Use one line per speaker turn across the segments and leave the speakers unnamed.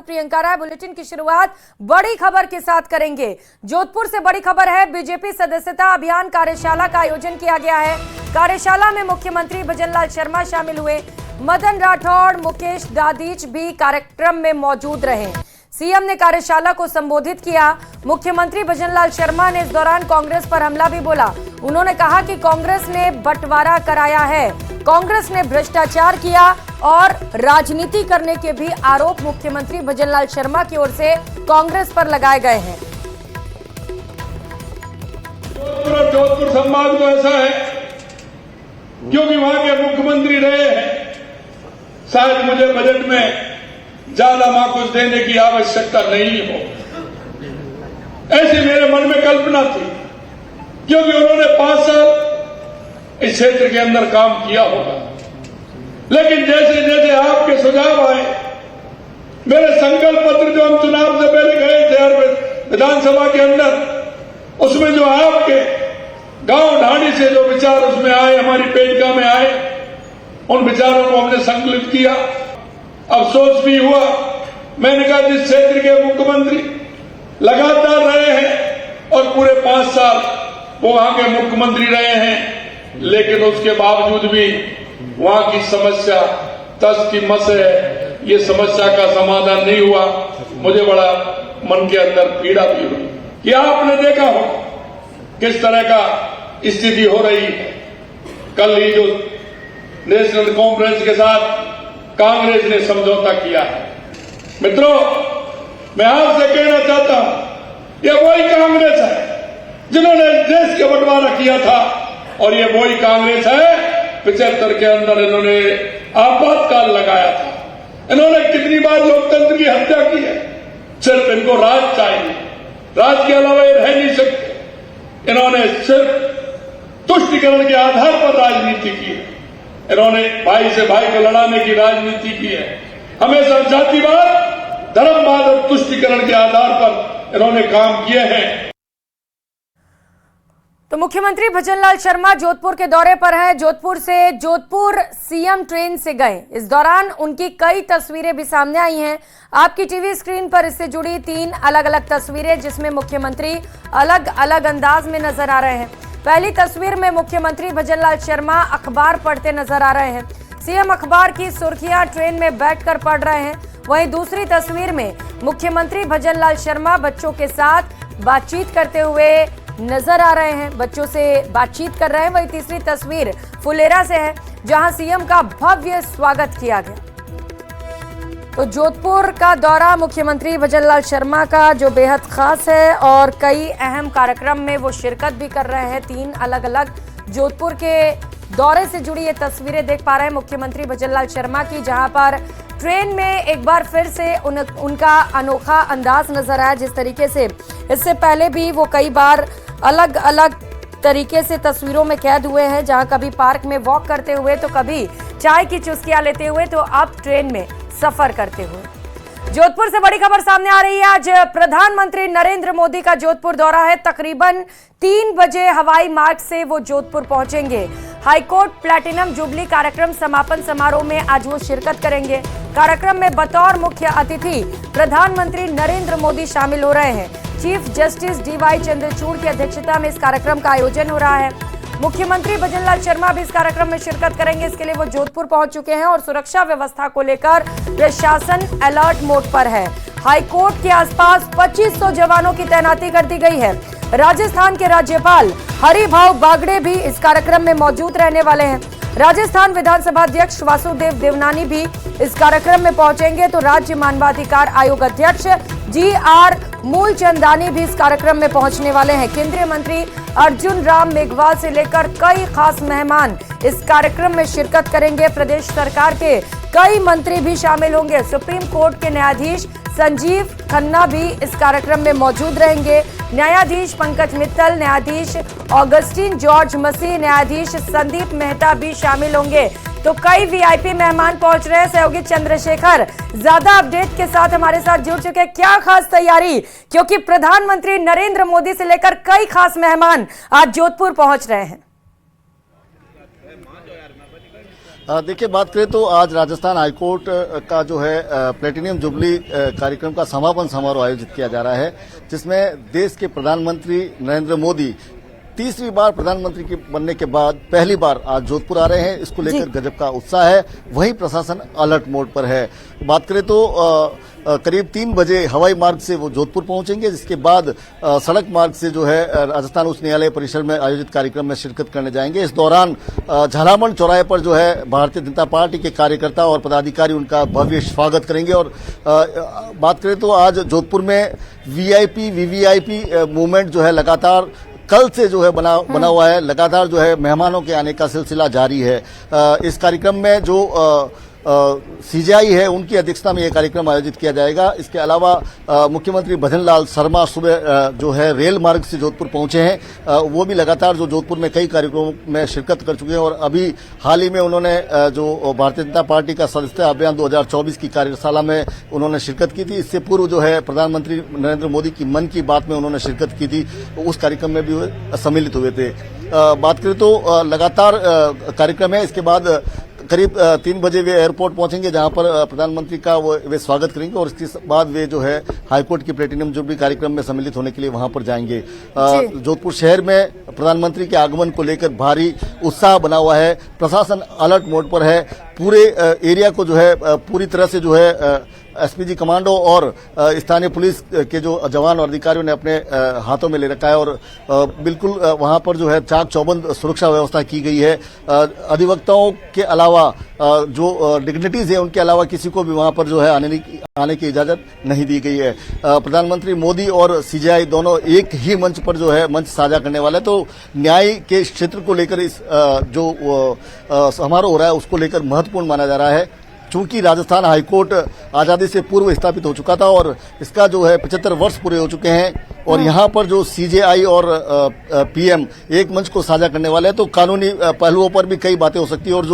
प्रियंका राय bulletin की शुरुआत बड़ी खबर के साथ करेंगे। जोधपुर से बड़ी खबर है, बीजेपी सदस्यता अभियान कार्यशाला का आयोजन किया गया है। कार्यशाला में मुख्यमंत्री भजनलाल शर्मा शामिल हुए। मदन राठौड़, मुकेश दादीच भी कार्यक्रम में मौजूद रहे। सीएम ने कार्यशाला को संबोधित किया। मुख्यमंत्री भजनलाल शर्मा ने इस दौरान कांग्रेस पर हमला भी बोला। उन्होंने कहा कि कांग्रेस ने बंटवारा कराया है, कांग्रेस ने भ्रष्टाचार किया और राजनीति करने के भी आरोप मुख्यमंत्री भजनलाल शर्मा की ओर से कांग्रेस पर लगाए गए हैं।
जोधपुर संभाग तो ऐसा है क्योंकि वहां के मुख्यमंत्री रहे हैं, शायद मुझे बजट में ज्यादा माकुस देने की आवश्यकता नहीं हो, ऐसी मेरे मन में कल्पना थी, क्योंकि उन्होंने 5 साल इस क्षेत्र के अंदर काम किया होगा। लेकिन जैसे जैसे आपके सुझाव आए, मेरे संकल्प पत्र जो हम चुनाव से पहले गए थे हर विधानसभा के अंदर, उसमें जो आपके गांव ढाणी से जो विचार उसमें आए, हमारी पेटिका में आए, उन विचारों को हमने संकलित किया। अफसोस भी हुआ, मैंने कहा जिस क्षेत्र के मुख्यमंत्री लगातार रहे हैं और पूरे 5 साल वो वहां के मुख्यमंत्री रहे हैं, लेकिन उसके बावजूद भी वहां की समस्या तस की मस है, ये समस्या का समाधान नहीं हुआ। मुझे बड़ा मन के अंदर पीड़ा भी हुई कि आपने देखा हो किस तरह का स्थिति हो रही है। कल ही जो नेशनल कॉन्फ्रेंस के साथ कांग्रेस ने समझौता किया है, मित्रों मैं आपसे कहना चाहता हूं, ये वही कांग्रेस है जिन्होंने देश का बंटवारा किया था, और ये वही कांग्रेस है 75 के अंदर इन्होंने आपातकाल लगाया था। इन्होंने कितनी बार लोकतंत्र की हत्या की है। सिर्फ इनको राज चाहिए, राज के अलावा ये रह नहीं सकते। इन्होंने सिर्फ तुष्टिकरण के आधार पर राजनीति की है। इन्होंने भाई से भाई को लड़ाने की राजनीति की है। हमेशा जातिवाद, धर्मवाद और तुष्टिकरण के आधार पर इन्होंने काम किए हैं।
तो मुख्यमंत्री भजनलाल शर्मा जोधपुर के दौरे पर हैं। जोधपुर सीएम ट्रेन से गए। इस दौरान उनकी कई तस्वीरें भी सामने आई हैं। आपकी टीवी स्क्रीन पर इससे जुड़ी 3 अलग अलग तस्वीरें, जिसमें मुख्यमंत्री अलग अलग अंदाज में नजर आ रहे हैं। पहली तस्वीर में मुख्यमंत्री भजनलाल शर्मा अखबार पढ़ते नजर आ रहे हैं। सीएम अखबार की सुर्खियां ट्रेन में बैठकर पढ़ रहे हैं। वहीं दूसरी तस्वीर में मुख्यमंत्री भजनलाल शर्मा बच्चों के साथ बातचीत करते हुए नजर आ रहे हैं, बच्चों से बातचीत कर रहे हैं। वहीं तीसरी तस्वीर फुलेरा से है, जहां सीएम का भव्य स्वागत किया गया। तो जोधपुर का दौरा मुख्यमंत्री भजनलाल शर्मा का जो बेहद खास है, और कई अहम कार्यक्रम में वो शिरकत भी कर रहे हैं। 3 अलग अलग जोधपुर के दौरे से जुड़ी ये तस्वीरें देख पा रहे हैं मुख्यमंत्री भजनलाल शर्मा की, जहां पर ट्रेन में एक बार फिर से उनका अनोखा अंदाज नजर आया। जिस तरीके से इससे पहले भी वो कई बार अलग अलग तरीके से तस्वीरों में कैद हुए हैं, जहां कभी पार्क में वॉक करते हुए, तो कभी चाय की चुस्कियां लेते हुए, तो अब ट्रेन में सफर करते हुए। जोधपुर से बड़ी खबर सामने आ रही है। आज प्रधानमंत्री नरेंद्र मोदी का जोधपुर दौरा है। तकरीबन 3 बजे हवाई मार्ग से वो जोधपुर पहुंचेंगे। हाईकोर्ट प्लैटिनम जुबली कार्यक्रम समापन समारोह में आज वो शिरकत करेंगे। कार्यक्रम में बतौर मुख्य अतिथि प्रधानमंत्री नरेंद्र मोदी शामिल हो रहे हैं। चीफ जस्टिस डीवाई चंद्रचूड़ की अध्यक्षता में इस कार्यक्रम का आयोजन हो रहा है। मुख्यमंत्री भजनलाल शर्मा भी इस कार्यक्रम में शिरकत करेंगे। इसके लिए वो जोधपुर पहुंच चुके हैं और सुरक्षा व्यवस्था को लेकर प्रशासन अलर्ट मोड पर है। हाईकोर्ट के आसपास 2500 जवानों की तैनाती कर दी गई है। राजस्थान के राज्यपाल हरिभाऊ बागड़े भी इस कार्यक्रम में मौजूद रहने वाले हैं। राजस्थान विधानसभा अध्यक्ष वासुदेव देवनानी भी इस कार्यक्रम में पहुंचेंगे। तो राज्य मानवाधिकार आयोग अध्यक्ष GR मूलचंदानी भी इस कार्यक्रम में पहुंचने वाले हैं। केंद्रीय मंत्री अर्जुन राम मेघवाल से लेकर कई खास मेहमान इस कार्यक्रम में शिरकत करेंगे। प्रदेश सरकार के कई मंत्री भी शामिल होंगे। सुप्रीम कोर्ट के न्यायाधीश संजीव खन्ना भी इस कार्यक्रम में मौजूद रहेंगे। न्यायाधीश पंकज मित्तल, न्यायाधीश ऑगस्टिन जॉर्ज मसीह, न्यायाधीश संदीप मेहता भी शामिल होंगे। तो कई वीआईपी मेहमान पहुंच रहे हैं। सहयोगी चंद्रशेखर ज्यादा अपडेट के साथ हमारे साथ जुड़ चुके हैं। क्या खास तैयारी, क्योंकि प्रधानमंत्री नरेंद्र मोदी से लेकर कई खास मेहमान आज जोधपुर पहुंच रहे हैं।
देखिए, बात करें तो आज राजस्थान हाईकोर्ट का जो है प्लेटिनियम जुबली कार्यक्रम का समापन समारोह आयोजित किया जा रहा है, जिसमें देश के प्रधानमंत्री नरेंद्र मोदी तीसरी बार प्रधानमंत्री के बनने के बाद पहली बार आज जोधपुर आ रहे हैं। इसको लेकर गजब का उत्साह है। वहीं प्रशासन अलर्ट मोड पर है। बात करें तो करीब 3 बजे हवाई मार्ग से वो जोधपुर पहुंचेंगे, जिसके बाद सड़क मार्ग से जो है राजस्थान उच्च न्यायालय परिसर में आयोजित कार्यक्रम में शिरकत करने जाएंगे। इस दौरान झालामण चौराहे पर जो है भारतीय जनता पार्टी के कार्यकर्ता और पदाधिकारी उनका भव्य स्वागत करेंगे। और बात करें तो आज जोधपुर में वीआईपी वीवीआईपी मूवमेंट जो है लगातार कल से जो है बना हुआ है। लगातार जो है मेहमानों के आने का सिलसिला जारी है। इस कार्यक्रम में जो सीजेआई है उनकी अध्यक्षता में यह कार्यक्रम आयोजित किया जाएगा। इसके अलावा मुख्यमंत्री भजनलाल शर्मा सुबह जो है रेल मार्ग से जोधपुर पहुंचे हैं। वो भी लगातार जो जोधपुर में कई कार्यक्रमों में शिरकत कर चुके हैं और अभी हाल ही में उन्होंने जो भारतीय जनता पार्टी का सदस्यता अभियान 2024 की कार्यशाला में उन्होंने शिरकत की थी। इससे पूर्व जो है प्रधानमंत्री नरेंद्र मोदी की मन की बात में उन्होंने शिरकत की थी, उस कार्यक्रम में भी सम्मिलित हुए थे। बात करें तो लगातार कार्यक्रम है। इसके बाद करीब 3 बजे वे एयरपोर्ट पहुंचेंगे, जहां पर प्रधानमंत्री का वे स्वागत करेंगे और इसके बाद वे जो है हाईकोर्ट की प्लेटिनियम जुबली कार्यक्रम में सम्मिलित होने के लिए वहां पर जाएंगे। जोधपुर शहर में प्रधानमंत्री के आगमन को लेकर भारी उत्साह बना हुआ है। प्रशासन अलर्ट मोड पर है। पूरे एरिया को जो है पूरी तरह से जो है एसपीजी कमांडो और स्थानीय पुलिस के जो जवान और अधिकारियों ने अपने हाथों में ले रखा है और बिल्कुल वहां पर जो है चाक चौबंद सुरक्षा व्यवस्था की गई है। अधिवक्ताओं के अलावा जो डिग्निटीज है उनके अलावा किसी को भी वहां पर जो है आने की इजाजत नहीं दी गई है। प्रधानमंत्री मोदी और सीजेआई दोनों एक ही मंच पर जो है मंच साझा करने वाले, तो न्याय के क्षेत्र को लेकर इस जो समारोह हो रहा है उसको लेकर महत्वपूर्ण माना जा रहा है। चूंकि राजस्थान हाईकोर्ट आजादी से पूर्व स्थापित हो चुका था और इसका जो है 75 वर्ष पूरे हो चुके हैं और यहाँ पर जो सीजेआई और पीएम एक मंच को साझा करने वाले हैं, तो कानूनी पहलुओं पर भी कई बातें हो सकती है और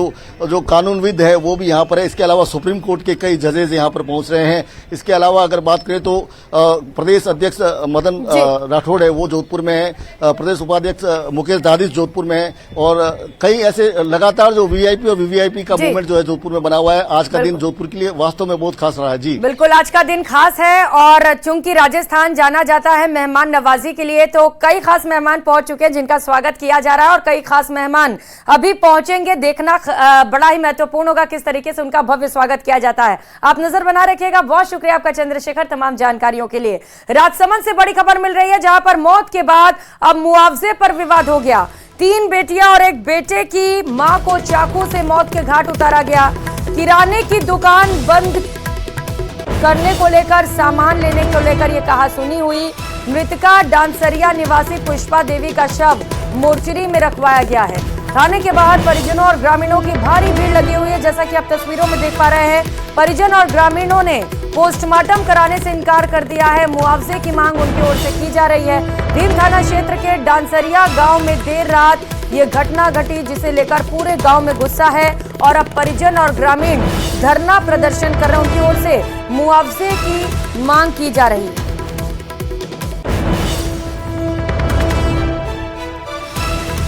जो कानूनविद है वो भी यहाँ पर है। इसके अलावा सुप्रीम कोर्ट के कई जजेज यहाँ पर पहुंच रहे हैं। इसके अलावा अगर बात करें तो प्रदेश अध्यक्ष मदन राठौड़ है, वो जोधपुर में है। प्रदेश उपाध्यक्ष मुकेश दादिश जोधपुर में है और कई ऐसे लगातार जो वीआईपी और वीवीआईपी का मूवमेंट जो है जोधपुर में बना हुआ है। आज का दिन जोधपुर के लिए वास्तव में बहुत खास रहा है। जी
बिल्कुल, आज का दिन खास है और चूंकि राजस्थान जाना जाता है मेहमान नवाजी के लिए, तो कई खास मेहमान पहुंच चुके हैं जिनका स्वागत किया जा रहा है और कई खास मेहमान अभी पहुंचेंगे। देखना बड़ा ही महत्वपूर्ण होगा किस तरीके से उनका भव्य स्वागत किया जाता है। आप नजर बना रखिएगा। बहुत शुक्रिया आपका चंद्रशेखर तमाम जानकारियों के लिए। राजसमंद से बड़ी खबर मिल रही है, जहां पर मौत के बाद अब मुआवजे पर विवाद हो गया। 3 बेटियां और एक बेटे की मां को चाकू से मौत के घाट उतारा गया। किराने की दुकान बंद करने को लेकर, सामान लेने को लेकर यह कहासुनी हुई। मृतका डांसरिया निवासी पुष्पा देवी का शव मोर्चरी में रखवाया गया है। थाने के बाहर परिजनों और ग्रामीणों की भारी भीड़ लगी हुई है। जैसा कि आप तस्वीरों में देख पा रहे हैं, परिजन और ग्रामीणों ने पोस्टमार्टम कराने से इनकार कर दिया है। मुआवजे की मांग उनकी ओर से की जा रही है। भीम थाना क्षेत्र के डांसरिया गांव में देर रात ये घटना घटी, जिसे लेकर पूरे गांव में गुस्सा है और अब परिजन और ग्रामीण धरना प्रदर्शन कर रहे हैं। उनकी ओर से मुआवजे की मांग की जा रही है।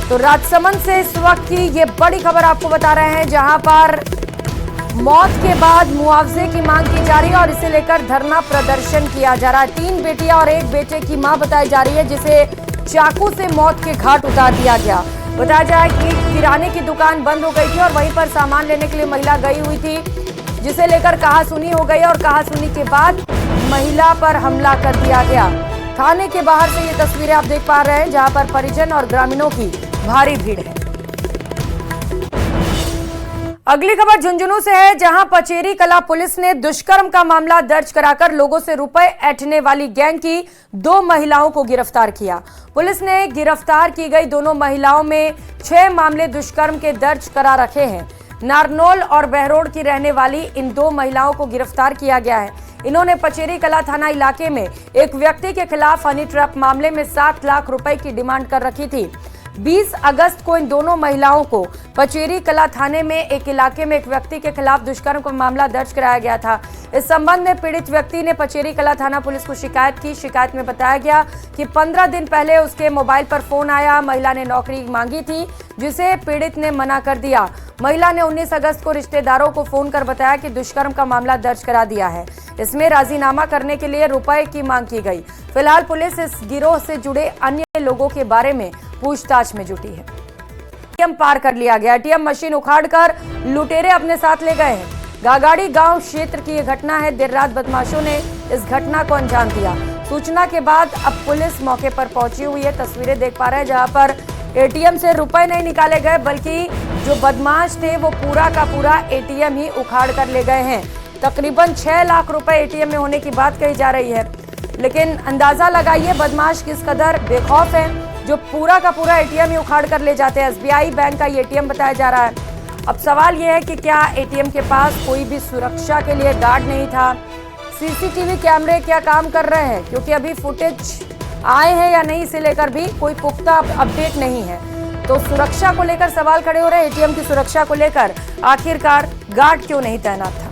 तो राजसमंद से इस वक्त की ये बड़ी खबर आपको बता रहे हैं, जहां पर मौत के बाद मुआवजे की मांग की जा रही है और इसे लेकर धरना प्रदर्शन किया जा रहा है। 3 बेटियां और एक बेटे की मां बताई जा रही है, जिसे चाकू से मौत के घाट उतार दिया गया। बताया जाए कि किराने की दुकान बंद हो गई थी और वहीं पर सामान लेने के लिए महिला गई हुई थी, जिसे लेकर कहासुनी हो गई और कहासुनी के बाद महिला पर हमला कर दिया गया। थाने के बाहर से ये तस्वीरें आप देख पा रहे हैं, जहां पर परिजन और ग्रामीणों की भारी भीड़ है। अगली खबर झुंझुनू से है, जहां पचेरी कला पुलिस ने दुष्कर्म का मामला दर्ज कराकर लोगों से रुपए ऐंठने वाली गैंग की 2 महिलाओं को गिरफ्तार किया। पुलिस ने गिरफ्तार की गई दोनों महिलाओं में 6 मामले दुष्कर्म के दर्ज करा रखे हैं। नारनौल और बहरोड की रहने वाली इन 2 महिलाओं को गिरफ्तार किया गया है। इन्होंने पचेरी कला थाना इलाके में एक व्यक्ति के खिलाफ हनी ट्रैप मामले में 7 लाख रुपए की डिमांड कर रखी थी। 20 अगस्त को इन दोनों महिलाओं को पचेरी कला थाने में एक इलाके में एक व्यक्ति के खिलाफ दुष्कर्म का मामला दर्ज कराया गया था। इस संबंध में पीड़ित व्यक्ति ने पचेरी कला थाना पुलिस को शिकायत की। शिकायत में बताया गया कि 15 दिन पहले उसके मोबाइल पर फोन आया। महिला ने नौकरी मांगी थी, जिसे पीड़ित ने मना कर दिया। महिला ने 19 अगस्त को रिश्तेदारों को फोन कर बताया कि दुष्कर्म का मामला दर्ज करा दिया है। इसमें राजीनामा करने के लिए रुपए की मांग की गई। फिलहाल पुलिस इस गिरोह से जुड़े अन्य लोगों के बारे में पूछताछ में जुटी है। एटीएम पार कर लिया गया। एटीएम मशीन उखाड़कर लुटेरे अपने साथ ले गए हैं। गागाड़ी गांव क्षेत्र की यह घटना है। देर रात बदमाशों ने इस घटना को अंजाम दिया। सूचना के बाद अब पुलिस मौके पर पहुंची हुई है। तस्वीरें देख पा रहे हैं जहां पर एटीएम से रुपए नहीं निकाले गए, बल्कि जो बदमाश थे वो पूरा का पूरा एटीएम ही उखाड़ कर ले गए हैं। तकरीबन 6 लाख रुपए एटीएम में होने की बात कही जा रही है, लेकिन अंदाजा लगाइए बदमाश किस कदर बेखौफ है, जो पूरा का पूरा एटीएम ही उखाड़ कर ले जाते हैं। एसबीआई बैंक का ये एटीएम बताया जा रहा है। अब सवाल यह है कि क्या एटीएम के पास कोई भी सुरक्षा के लिए गार्ड नहीं था? सीसीटीवी कैमरे क्या काम कर रहे हैं? क्योंकि अभी फुटेज आए हैं या नहीं, इसे लेकर भी कोई पुख्ता अपडेट नहीं है। तो सुरक्षा को लेकर सवाल खड़े हो रहे हैं। एटीएम की सुरक्षा को लेकर आखिरकार गार्ड क्यों नहीं तैनात था?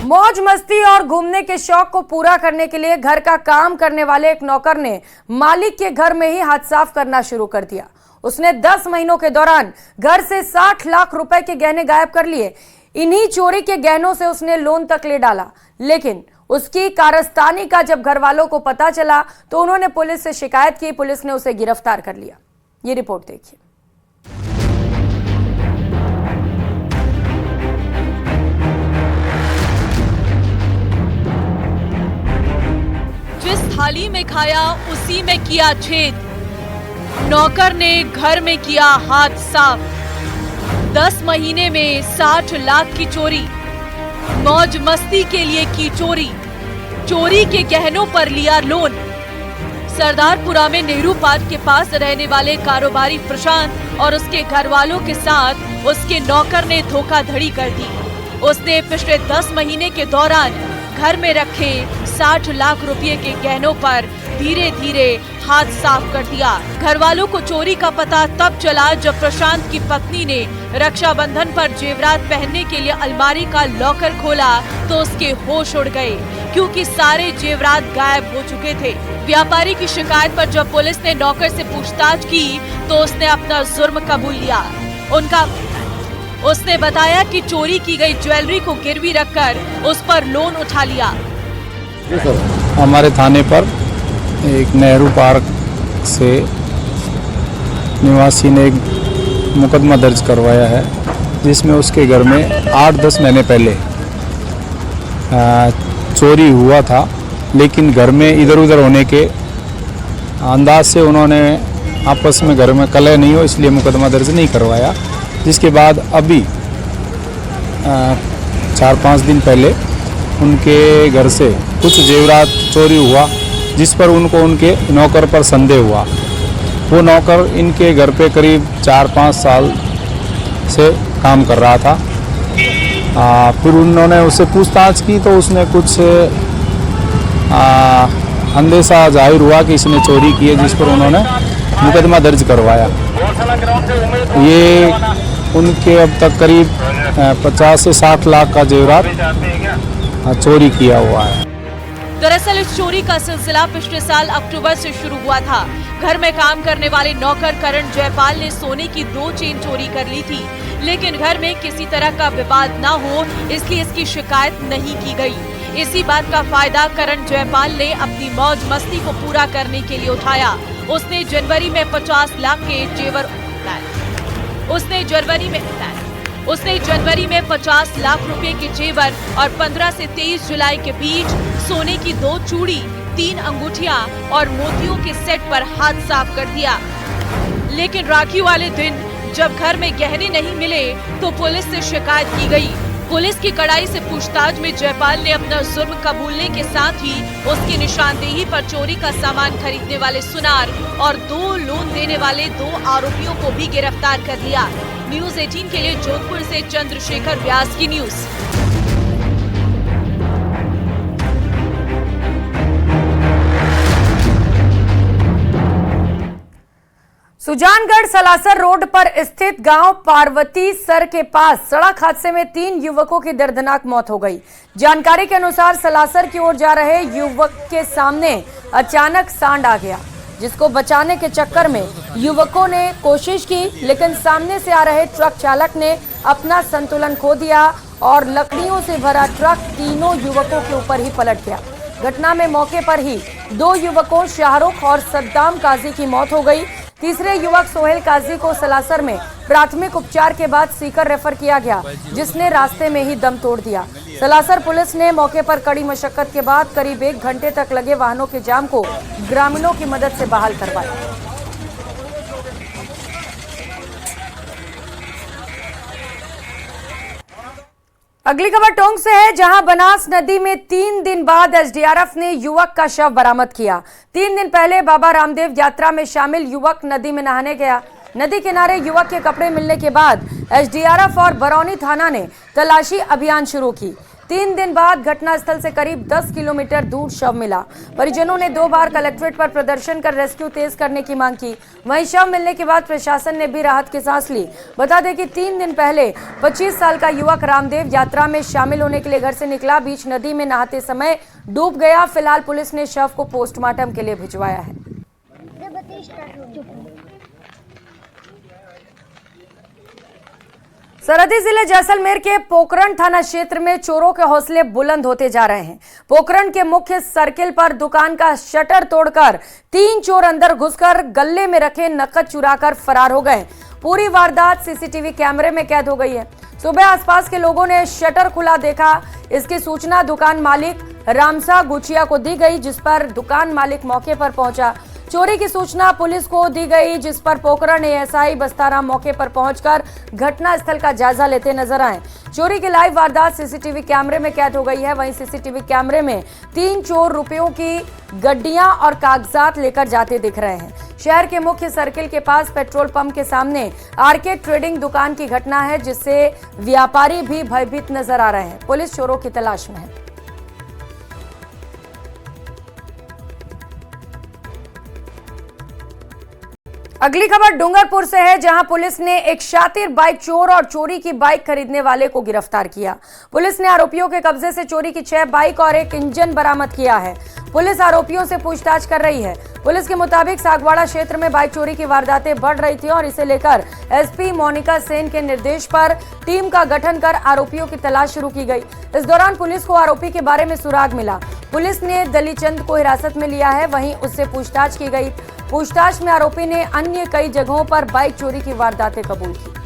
मौज मस्ती और घूमने के शौक को पूरा करने के लिए घर का काम करने वाले एक नौकर ने मालिक के घर में ही हाथ साफ करना शुरू कर दिया। उसने 10 महीनों के दौरान घर से 60 लाख रुपए के गहने गायब कर लिए। इन्हीं चोरी के गहनों से उसने लोन तक ले डाला, लेकिन उसकी कारस्तानी का जब घर वालों को पता चला तो उन्होंने पुलिस से शिकायत की। पुलिस ने उसे गिरफ्तार कर लिया। ये रिपोर्ट देखिए।
जिस थाली में खाया उसी में किया छेद। नौकर ने घर में किया हाथ साफ। 10 महीने में 60 लाख की चोरी। मौज मस्ती के लिए की चोरी। चोरी के गहनों पर लिया लोन। सरदारपुरा में नेहरू पार्क के पास रहने वाले कारोबारी प्रशांत और उसके घर वालों के साथ उसके नौकर ने धोखाधड़ी कर दी। उसने पिछले 10 महीने के दौरान घर में रखे 60 लाख रुपए के गहनों पर धीरे धीरे हाथ साफ कर दिया। घर वालों को चोरी का पता तब चला जब प्रशांत की पत्नी ने रक्षाबंधन पर जेवरात पहनने के लिए अलमारी का लॉकर खोला तो उसके होश उड़ गए, क्योंकि सारे जेवरात गायब हो चुके थे। व्यापारी की शिकायत पर जब पुलिस ने नौकर से पूछताछ की तो उसने अपना जुर्म कबूल लिया। उसने बताया कि चोरी की गई ज्वेलरी को गिरवी रखकर उस पर लोन उठा लिया।
हमारे थाने पर एक नेहरू पार्क से निवासी ने एक मुकदमा दर्ज करवाया है, जिसमें उसके घर में 8-10 महीने पहले चोरी हुआ था, लेकिन घर में इधर उधर होने के अंदाज से उन्होंने आपस में घर में कलह नहीं हो इसलिए मुकदमा दर्ज नहीं करवाया। जिसके बाद अभी 4-5 दिन पहले उनके घर से कुछ जेवरात चोरी हुआ, जिस पर उनको उनके नौकर पर संदेह हुआ। वो नौकर इनके घर पे करीब 4-5 साल से काम कर रहा था। फिर उन्होंने उससे पूछताछ की तो उसने कुछ अंदेशा जाहिर हुआ कि इसने चोरी की है, जिस पर उन्होंने मुकदमा दर्ज करवाया। ये उनके अब तक करीब 50 से 60 लाख का जेवरात चोरी किया हुआ है।
दरअसल इस चोरी का सिलसिला पिछले साल अक्टूबर से शुरू हुआ था। घर में काम करने वाले नौकर करण जयपाल ने सोने की 2 चेन चोरी कर ली थी, लेकिन घर में किसी तरह का विवाद न हो इसलिए इसकी शिकायत नहीं की गई। इसी बात का फायदा करण जयपाल ने अपनी मौज मस्ती को पूरा करने के लिए उठाया। उसने जनवरी में 50 लाख के जेवर उसने जनवरी में 50 लाख रुपए के जेवर और 15 से 23 जुलाई के बीच सोने की 2 चूड़ी, 3 अंगूठियां और मोतियों के सेट पर हाथ साफ कर दिया। लेकिन राखी वाले दिन जब घर में गहने नहीं मिले तो पुलिस से शिकायत की गई। पुलिस की कड़ाई से पूछताछ में जयपाल ने अपना जुर्म कबूलने के साथ ही उसकी निशानदेही पर चोरी का सामान खरीदने वाले सुनार और 2 लोन देने वाले 2 आरोपियों को भी गिरफ्तार कर लिया। न्यूज़ 18 के लिए जोधपुर से चंद्रशेखर व्यास की न्यूज़।
सुजानगढ़ सलासर रोड पर स्थित गांव पार्वती सर के पास सड़क हादसे में 3 युवकों की दर्दनाक मौत हो गई। जानकारी के अनुसार सलासर की ओर जा रहे युवक के सामने अचानक सांड आ गया, जिसको बचाने के चक्कर में युवकों ने कोशिश की, लेकिन सामने से आ रहे ट्रक चालक ने अपना संतुलन खो दिया और लकड़ियों से भरा ट्रक तीनों युवकों के ऊपर ही पलट गया। घटना में मौके पर ही 2 युवकों शाहरुख और सद्दाम काजी की मौत हो गई। तीसरे युवक सोहेल काजी को सलासर में प्राथमिक उपचार के बाद सीकर रेफर किया गया, जिसने रास्ते में ही दम तोड़ दिया। सलासर पुलिस ने मौके पर कड़ी मशक्कत के बाद करीब 1 घंटे तक लगे वाहनों के जाम को ग्रामीणों की मदद से बहाल करवाया। अगली खबर टोंक से है, जहां बनास नदी में 3 दिन बाद एसडीआरएफ ने युवक का शव बरामद किया। 3 दिन पहले बाबा रामदेव यात्रा में शामिल युवक नदी में नहाने गया। नदी किनारे युवक के कपड़े मिलने के बाद एसडीआरएफ और बरौनी थाना ने तलाशी अभियान शुरू की। 3 दिन बाद घटनास्थल से करीब 10 किलोमीटर दूर शव मिला। परिजनों ने 2 बार कलेक्ट्रेट पर प्रदर्शन कर रेस्क्यू तेज करने की मांग की। वहीं शव मिलने के बाद प्रशासन ने भी राहत की सांस ली। बता दें कि 3 दिन पहले 25 साल का युवक रामदेव यात्रा में शामिल होने के लिए घर से निकला, बीच नदी में नहाते समय डूब गया। फिलहाल पुलिस ने शव को पोस्टमार्टम के लिए भिजवाया है। सरहदी जिले जैसलमेर के पोखरण थाना क्षेत्र में चोरों के हौसले बुलंद होते जा रहे हैं। पोखरण के मुख्य सर्किल पर दुकान का शटर तोड़कर 3 चोर अंदर घुसकर गल्ले में रखे नकद चुराकर फरार हो गए। पूरी वारदात सीसीटीवी कैमरे में कैद हो गई है। सुबह आसपास के लोगों ने शटर खुला देखा। इसकी सूचना दुकान मालिक रामसा गुचिया को दी गई, जिस पर दुकान मालिक मौके पर पहुंचा। चोरी की सूचना पुलिस को दी गई, जिस पर पोखरण एएसआई बस्ताराम मौके पर पहुंचकर घटनास्थल का जायजा लेते नजर आए। चोरी की लाइव वारदात सीसीटीवी कैमरे में कैद हो गई है। वहीं सीसीटीवी कैमरे में 3 चोर रुपयों की गड्डियां और कागजात लेकर जाते दिख रहे हैं। शहर के मुख्य सर्किल के पास पेट्रोल पंप के सामने आरके ट्रेडिंग दुकान की घटना है, जिससे व्यापारी भी भयभीत नजर आ रहे हैं। पुलिस चोरों की तलाश में है। अगली खबर डूंगरपुर से है, जहां पुलिस ने एक शातिर बाइक चोर और चोरी की बाइक खरीदने वाले को गिरफ्तार किया। पुलिस ने आरोपियों के कब्जे से चोरी की 6 बाइक और एक इंजन बरामद किया है। पुलिस आरोपियों से पूछताछ कर रही है। पुलिस के मुताबिक सागवाड़ा क्षेत्र में बाइक चोरी की वारदातें बढ़ रही थी और इसे लेकर एसपी मोनिका सेन के निर्देश पर टीम का गठन कर आरोपियों की तलाश शुरू की गई। इस दौरान पुलिस को आरोपी के बारे में सुराग मिला। पुलिस ने दलीचंद को हिरासत में लिया है, वहीं उससे पूछताछ की गई। पूछताछ में आरोपी ने अन्य कई जगहों पर बाइक चोरी की वारदातें कबूल की।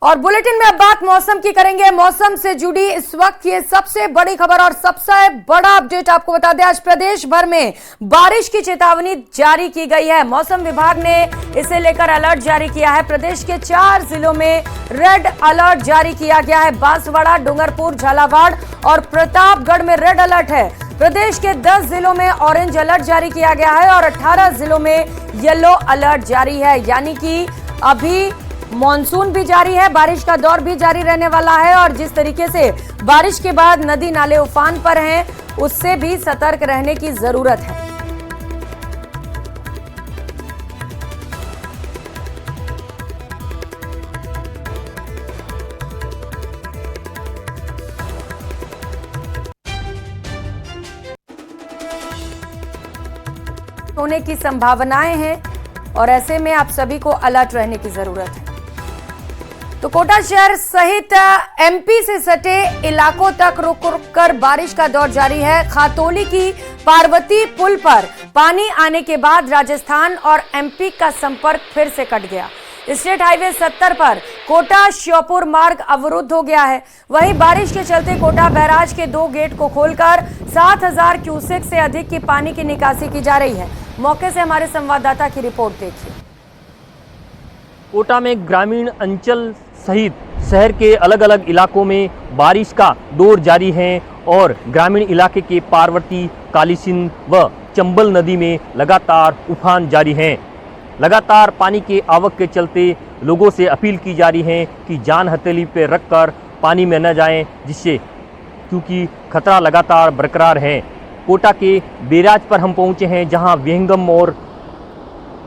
और बुलेटिन में अब बात मौसम की करेंगे। मौसम से जुड़ी इस वक्त ये सबसे बड़ी खबर और सबसे बड़ा अपडेट आपको बता दें, आज प्रदेश भर में बारिश की चेतावनी जारी की गई है। मौसम विभाग ने इसे लेकर अलर्ट जारी किया है। प्रदेश के 4 जिलों में रेड अलर्ट जारी किया गया है। बांसवाड़ा, डूंगरपुर, झालावाड़ और प्रतापगढ़ में रेड अलर्ट है। प्रदेश के 10 जिलों में ऑरेंज अलर्ट जारी किया गया है और 18 जिलों में येलो अलर्ट जारी है। यानी कि अभी मॉनसून भी जारी है, बारिश का दौर भी जारी रहने वाला है और जिस तरीके से बारिश के बाद नदी नाले उफान पर हैं, उससे भी सतर्क रहने की जरूरत है। होने की संभावनाएं हैं और ऐसे में आप सभी को अलर्ट रहने की जरूरत है। तो कोटा शहर सहित एमपी से सटे इलाकों तक रुक रुक कर बारिश का दौर जारी है। खातौली की पार्वती पुल पर पानी आने के बाद राजस्थान और एमपी का संपर्क फिर से कट गया। स्टेट हाईवे 70 पर कोटा श्योपुर मार्ग अवरुद्ध हो गया है। वहीं बारिश के चलते कोटा बैराज के 2 गेट को खोलकर 7000 क्यूसेक से अधिक की पानी की निकासी की जा रही है। मौके से हमारे संवाददाता की रिपोर्ट देखिए।
कोटा में ग्रामीण अंचल सहित शहर के अलग अलग इलाकों में बारिश का दौर जारी है और ग्रामीण इलाके के पार्वती, कालीसिंध व चंबल नदी में लगातार उफान जारी हैं। लगातार पानी के आवक के चलते लोगों से अपील की जा रही है कि जान हथेली पे रखकर पानी में न जाएं, जिससे क्योंकि खतरा लगातार बरकरार है। कोटा के बैराज पर हम पहुंचे हैं, जहां विहंगम और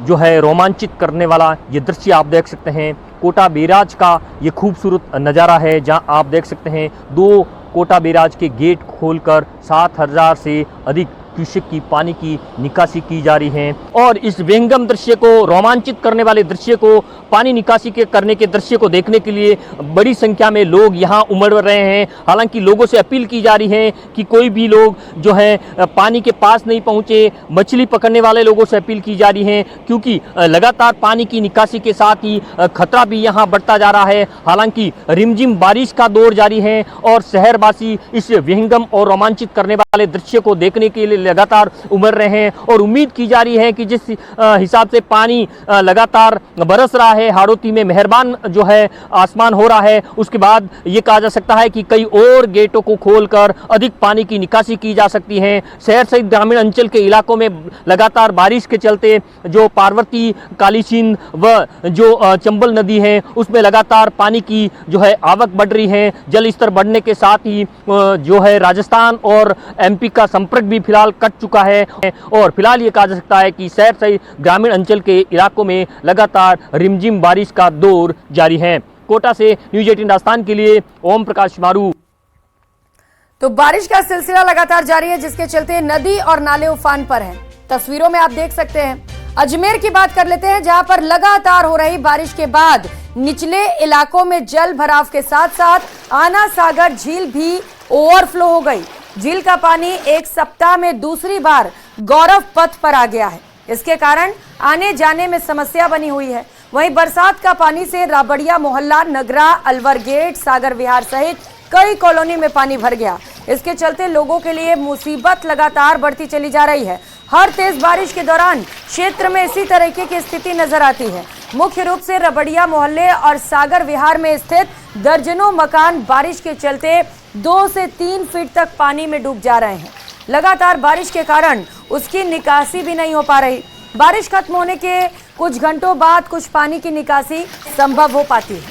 जो है रोमांचित करने वाला ये दृश्य आप देख सकते हैं। कोटा बैराज का ये खूबसूरत नज़ारा है, जहां आप देख सकते हैं 2 कोटा बैराज के गेट खोलकर 7000 से अधिक क्यूसेक की पानी की निकासी की जा रही है। और इस विहंगम दृश्य को, रोमांचित करने वाले दृश्य को, पानी निकासी के करने के दृश्य को देखने के लिए बड़ी संख्या में लोग यहाँ उमड़ रहे हैं। हालांकि लोगों से अपील की जा रही है कि कोई भी लोग जो है पानी के पास नहीं पहुँचे। मछली पकड़ने वाले लोगों से अपील की जा रही है, क्योंकि लगातार पानी की निकासी के साथ ही खतरा भी यहाँ बढ़ता जा रहा है। हालांकि रिमझिम बारिश का दौर जारी है और शहरवासी इस विहंगम और रोमांचित करने वाले दृश्य को देखने के लिए लगातार उमड़ रहे हैं। और उम्मीद की जा रही है कि जिस हिसाब से पानी लगातार बरस रहा है, हाड़ौती में मेहरबान जो है आसमान हो रहा है, उसके बाद ये कहा जा सकता है कि कई और गेटों को खोलकर अधिक पानी की निकासी की जा सकती है। शहर सहित ग्रामीण अंचल के इलाकों में लगातार बारिश के चलते जो पार्वती, कालीसिंध व जो चंबल नदी है, उसमें लगातार पानी की जो है आवक बढ़ रही है। जल स्तर बढ़ने के साथ ही जो है राजस्थान और एमपी का संपर्क भी फिलहाल कट चुका है। और फिलहाल ये कहा जा सकता है कि शहर सहित ग्रामीण अंचल के इलाकों में लगातार रिमझिम बारिश का दौर जारी है। कोटा से न्यूज़ 18 राजस्थान के लिए ओम प्रकाश मारू।
तो बारिश का सिलसिला लगातार जारी है, जिसके चलते नदी और नाले उफान पर हैं। तस्वीरों में आप देख सकते हैं। अजमेर की बात कर लेते हैं, जहां पर लगातार हो रही बारिश के बाद निचले इलाकों में जल भराव के साथ साथ आना सागर झील भी ओवरफ्लो हो गई। झील का पानी एक सप्ताह में दूसरी बार गौरव पथ पर आ गया है। इसके कारण आने जाने में समस्या बनी हुई है। वहीं बरसात का पानी से राबड़िया मोहल्ला, नगरा, अलवर गेट, सागर विहार सहित कई कॉलोनी में पानी भर गया। इसके चलते लोगों के लिए मुसीबत लगातार बढ़ती चली जा रही है। हर तेज बारिश के दौरान क्षेत्र में इसी तरीके की स्थिति नजर आती है। मुख्य रूप से रबड़िया मोहल्ले और सागर विहार में स्थित दर्जनों मकान बारिश के चलते 2 से 3 फीट तक पानी में डूब जा रहे हैं। लगातार बारिश के कारण उसकी निकासी भी नहीं हो पा रही। बारिश खत्म होने के कुछ घंटों बाद कुछ पानी की निकासी संभव हो पाती है।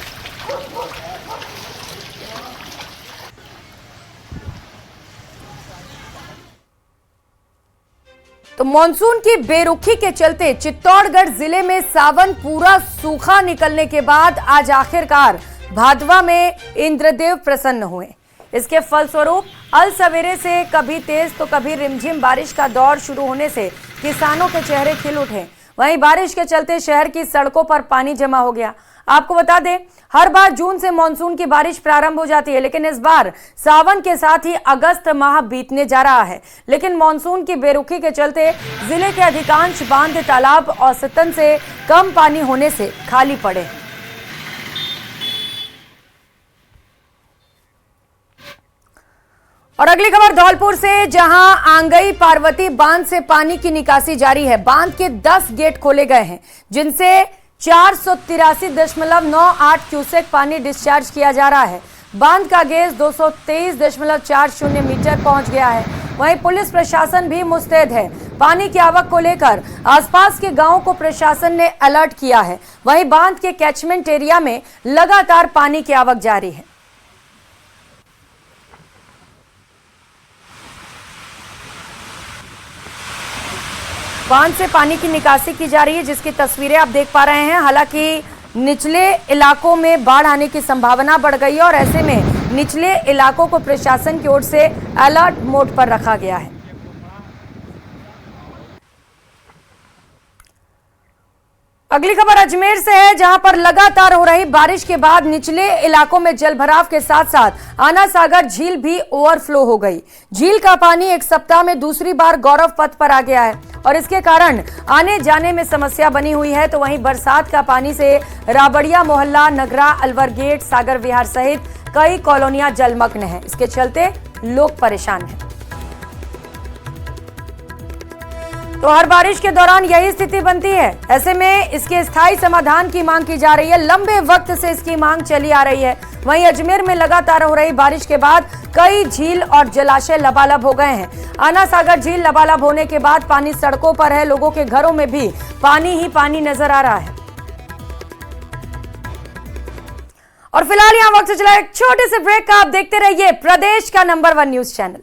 तो मानसून की बेरुखी के चलते चित्तौड़गढ़ जिले में सावन पूरा सूखा निकलने के बाद आज आखिरकार भादवा में इंद्रदेव प्रसन्न हुए। इसके फलस्वरूप अल सवेरे से कभी तेज तो कभी रिमझिम बारिश का दौर शुरू होने से किसानों के चेहरे खिल उठे। वहीं बारिश के चलते शहर की सड़कों पर पानी जमा हो गया। आपको बता दें, हर बार जून से मानसून की बारिश प्रारंभ हो जाती है, लेकिन इस बार सावन के साथ ही अगस्त माह बीतने जा रहा है। लेकिन मानसून की बेरुखी के चलते जिले के अधिकांश बांध, तालाब औसतन से कम पानी होने से खाली पड़े। और अगली खबर धौलपुर से, जहां आंगई पार्वती बांध से पानी की निकासी जारी है। बांध के 10 गेट खोले गए हैं, जिनसे 483.98 क्यूसेक पानी डिस्चार्ज किया जा रहा है। बांध का गेज 223.40 मीटर पहुंच गया है। वहीं पुलिस प्रशासन भी मुस्तैद है। पानी की आवक को लेकर आसपास के गांवों को प्रशासन ने अलर्ट किया है। वहीं बांध के कैचमेंट एरिया में लगातार पानी की आवक जारी है। बांध से पानी की निकासी की जा रही है, जिसकी तस्वीरें आप देख पा रहे हैं। हालांकि निचले इलाकों में बाढ़ आने की संभावना बढ़ गई है और ऐसे में निचले इलाकों को प्रशासन की ओर से अलर्ट मोड पर रखा गया है। अगली खबर अजमेर से है, जहां पर लगातार हो रही बारिश के बाद निचले इलाकों में जलभराव के साथ साथ आना सागर झील भी ओवरफ्लो हो गई। झील का पानी एक सप्ताह में दूसरी बार गौरव पथ पर आ गया है और इसके कारण आने जाने में समस्या बनी हुई है। तो वहीं बरसात का पानी से राबड़िया मोहल्ला, नगरा, अलवर गेट, सागर विहार सहित कई कॉलोनियां जलमग्न हैं। इसके चलते लोग परेशान हैं। तो हर बारिश के दौरान यही स्थिति बनती है। ऐसे में इसके स्थायी समाधान की मांग की जा रही है। लंबे वक्त से इसकी मांग चली आ रही है। वहीं अजमेर में लगातार हो रही बारिश के बाद कई झील और जलाशय लबालब हो गए हैं। आना सागर झील लबालब होने के बाद पानी सड़कों पर है। लोगों के घरों में भी पानी ही पानी नजर आ रहा है। और फिलहाल यहाँ वक्त से चला एक छोटे से ब्रेक का। आप देखते रहिए प्रदेश का नंबर 1 न्यूज चैनल।